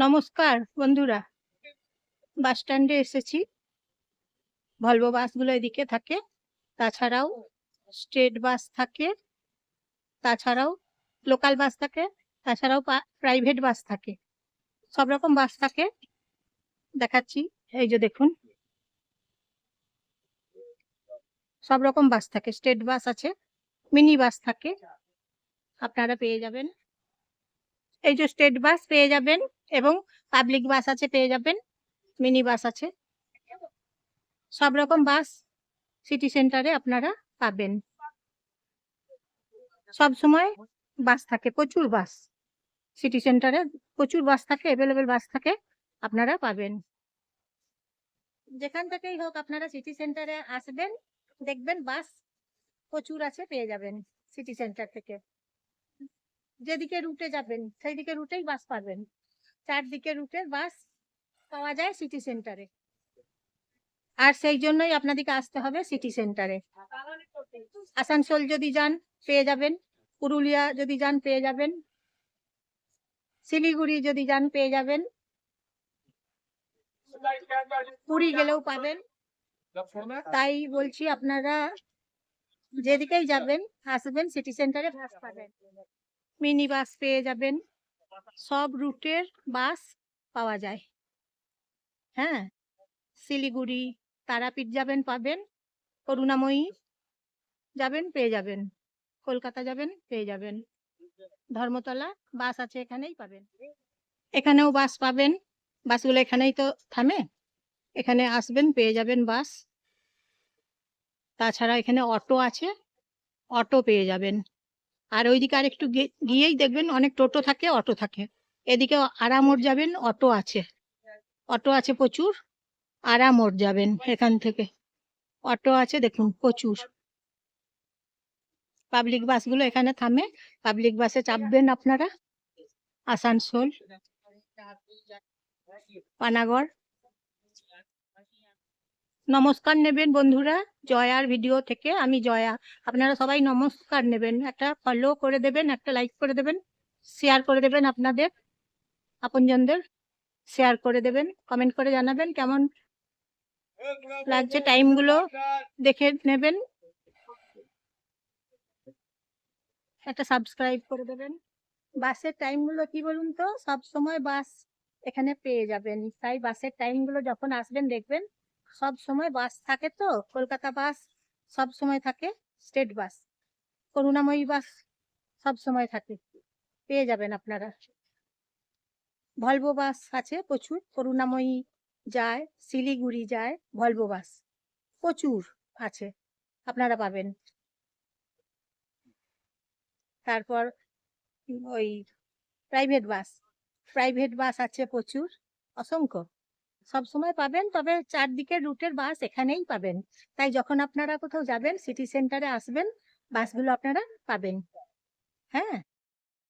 নমস্কার বন্ধুরা, বাস স্ট্যান্ডে এসেছি। ভলভো বাসগুলো এদিকে থাকে, তাছাড়াও স্টেট বাস থাকে, তাছাড়াও লোকাল বাস থাকে, তাছাড়াও প্রাইভেট বাস থাকে, সব রকম বাস থাকে। দেখাচ্ছি, এই যে দেখুন, সব রকম বাস থাকে। স্টেট বাস আছে, মিনি বাস থাকে, আপনারা পেয়ে যাবেন। এই যে স্টেট বাস পেয়ে যাবেন, এবং পাবলিক বাস আছে পেয়ে যাবেন, মিনি বাস আছে, সব রকম বাস সিটি সেন্টারে আপনারা পাবেন। সব সময় বাস থাকে, প্রচুর বাস সিটি সেন্টারে, প্রচুর বাস থাকে, অ্যাভেলেবেল বাস থাকে, আপনারা পাবেন। যেখান থেকেই হোক আপনারা সিটি সেন্টারে আসবেন, দেখবেন বাস প্রচুর আছে, পেয়ে যাবেন। সিটি সেন্টার থেকে যেদিকে রুটে যাবেন সেই দিকে রুটেই বাস পাবেন। চারদিকে রুটের বাস পাওয়া যায় সিটি সেন্টারে, আর সেই জন্যই আপনাদেরকে আসতে হবে সিটি সেন্টারে। আসানসোল যদি যান পেয়ে যাবেন, পুরুলিয়া যদি যান পেয়ে যাবেন, শিলিগুড়ি যদি যান পেয়ে যাবেন, পুরী গেলেও পাবেন। তাই বলছি, আপনারা যেদিকেই যাবেন আসবেন সিটি সেন্টারে, বাস পাবেন, মিনি বাস পেয়ে যাবেন, সব রুটের বাস পাওয়া যায়। হ্যাঁ, শিলিগুড়ি, তারাপীঠ যাবেন পাবেন, করুণাময়ী যাবেন পেয়ে যাবেন, কলকাতা যাবেন পেয়ে যাবেন, ধর্মতলা বাস আছে, এখানেই পাবেন। এখানেও বাস পাবেন, বাসগুলো এখানেই তো থামে, এখানে আসবেন পেয়ে যাবেন বাস। তাছাড়া এখানে অটো আছে, অটো পেয়ে যাবেন। আর ওইদিকে আর একটু গিয়েই দেখবেন অনেক টোটো থাকে, অটো থাকে। এদিকে আরামোড় যাবেন, অটো আছে, অটো আছে প্রচুর। আরামোড় যাবেন এখান থেকে, অটো আছে দেখুন প্রচুর। পাবলিক বাসগুলো এখানে থামে, পাবলিক বাসে চাপবেন আপনারা। আসানসোল, পানাগড়। নমস্কার নেবেন বন্ধুরা, জয়ার ভিডিও থেকে, আমি জয়া। আপনারা সবাই নমস্কার নেবেন, একটা ফলো করে দেবেন, একটা লাইক করে দেবেন, শেয়ার করে দেবেন, আপনাদের আপনজনদের শেয়ার করে দেবেন, কমেন্ট করে জানাবেন কেমন লাগছে, টাইমগুলো দেখে নেবেন, একটা সাবস্ক্রাইব করে দেবেন। বাসের টাইমগুলো কি বলুন তো, সব সময় বাস এখানে পেয়ে যাবেন, তাই বাসের টাইমগুলো যখন আসবেন দেখবেন সব সময় বাস থাকে। তো কলকাতা বাস সব সময় থাকে, স্টেট বাস, করুণাময়ী বাস সব সময় থাকে, পেয়ে যাবেন আপনারা। ভলভো বাস আছে প্রচুর, করুণাময়ী যায়, শিলিগুড়ি যায়, ভলভো বাস প্রচুর আছে, আপনারা পাবেন। তারপর ওই প্রাইভেট বাস আছে প্রচুর, অসংখ্য, সব সময় পাবেন। তবে চারদিকের রুটের বাস এখানেই পাবেন, তাই যখন আপনারা কোথাও যাবেন সিটি সেন্টারে আসবেন, বাসগুলো আপনারা পাবেন। হ্যাঁ,